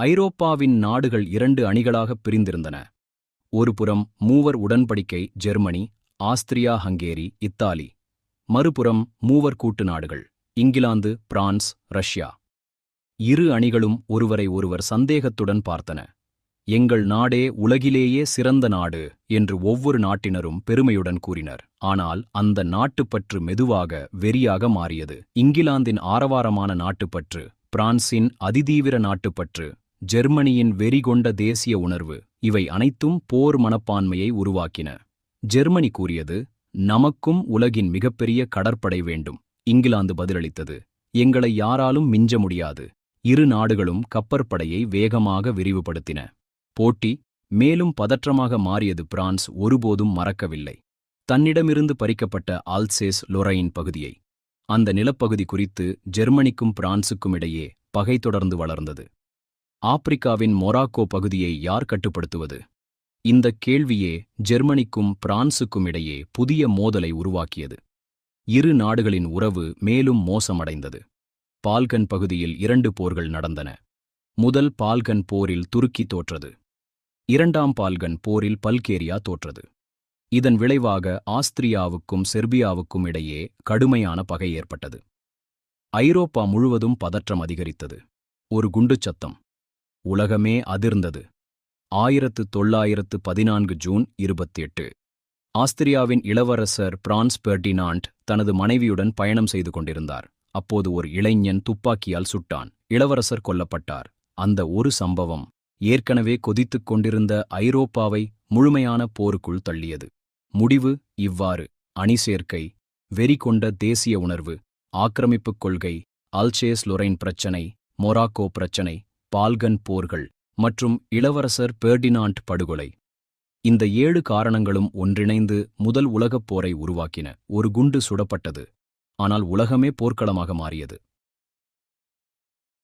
ஐரோப்பாவின் நாடுகள் 2 அணிகளாகப் பிரிந்திருந்தன. ஒருபுறம் மூவர் உடன்படிக்கை ஜெர்மனி, ஆஸ்திரியா, ஹங்கேரி, இத்தாலி. மறுபுறம் மூவர் கூட்டு நாடுகள் இங்கிலாந்து, பிரான்ஸ், ரஷ்யா. இரு அணிகளும் ஒருவரை ஒருவர் சந்தேகத்துடன் பார்த்தன. எங்கள் நாடே உலகிலேயே சிறந்த நாடு என்று ஒவ்வொரு நாட்டினரும் பெருமையுடன் கூறினர். ஆனால் அந்த நாட்டுப்பற்று மெதுவாக வெறியாக மாறியது. இங்கிலாந்தின் ஆரவாரமான நாட்டுப்பற்று, பிரான்சின் அதிதீவிர நாட்டுப்பற்று, ஜெர்மனியின் வெறிகொண்ட தேசிய உணர்வு, இவை அனைத்தும் போர் மனப்பான்மையை உருவாக்கின. ஜெர்மனி கூறியது, நமக்கும் உலகின் மிகப்பெரிய கடற்படை வேண்டும். இங்கிலாந்து பதிலளித்தது, எங்களை யாராலும் மிஞ்ச முடியாது. இரு நாடுகளும் கப்பற்படையை வேகமாக விரிவுபடுத்தின. போட்டி மேலும் பதற்றமாக மாறியது. பிரான்ஸ் ஒருபோதும் மறக்கவில்லை தன்னிடமிருந்து பறிக்கப்பட்ட ஆல்சேஸ் லொரைன் பகுதியை. அந்த நிலப்பகுதி குறித்து ஜெர்மனிக்கும் பிரான்சுக்கும் இடையே பகை தொடர்ந்து வளர்ந்தது. ஆப்பிரிக்காவின் மொராக்கோ பகுதியை யார் கட்டுப்படுத்துவது? இந்த கேள்வியே ஜெர்மனிக்கும் பிரான்சுக்கும் இடையே புதிய மோதலை உருவாக்கியது. இரு நாடுகளின் உறவு மேலும் மோசமடைந்தது. பால்கன் பகுதியில் 2 போர்கள் நடந்தன. முதல் பால்கன் போரில் துருக்கி தோற்றது. 2ஆம் பால்கன் போரில் பல்கேரியா தோற்றது. இதன் விளைவாக ஆஸ்திரியாவுக்கும் செர்பியாவுக்கும் இடையே கடுமையான பகை ஏற்பட்டது. ஐரோப்பா முழுவதும் பதற்றம் அதிகரித்தது. ஒரு குண்டுச் சத்தம். உலகமே அதிர்ந்தது. 1914 ஜூன் 28. ஆஸ்திரியாவின் இளவரசர் பிரான்ஸ் பெர்டினாண்ட் தனது மனைவியுடன் பயணம் செய்து கொண்டிருந்தார். அப்போது ஒரு இளைஞன் துப்பாக்கியால் சுட்டான். இளவரசர் கொல்லப்பட்டார். அந்த ஒரு சம்பவம் ஏற்கனவே கொதித்துக் கொண்டிருந்த ஐரோப்பாவை முழுமையான போருக்குள் தள்ளியது. முடிவு இவ்வாறு: அணி சேர்க்கை, வெறி கொண்ட தேசிய உணர்வு, ஆக்கிரமிப்புக் கொள்கை, அல்சேஸ் லொரைன் பிரச்சினை, மொராக்கோ பிரச்சினை, பால்கன் போர்கள் மற்றும் இளவரசர் பெர்டினாண்ட் படுகொலை. இந்த 7 காரணங்களும் ஒன்றிணைந்து முதல் உலகப் போரை உருவாக்கின. ஒரு குண்டு சுடப்பட்டது. ஆனால் உலகமே போர்க்களமாக மாறியது.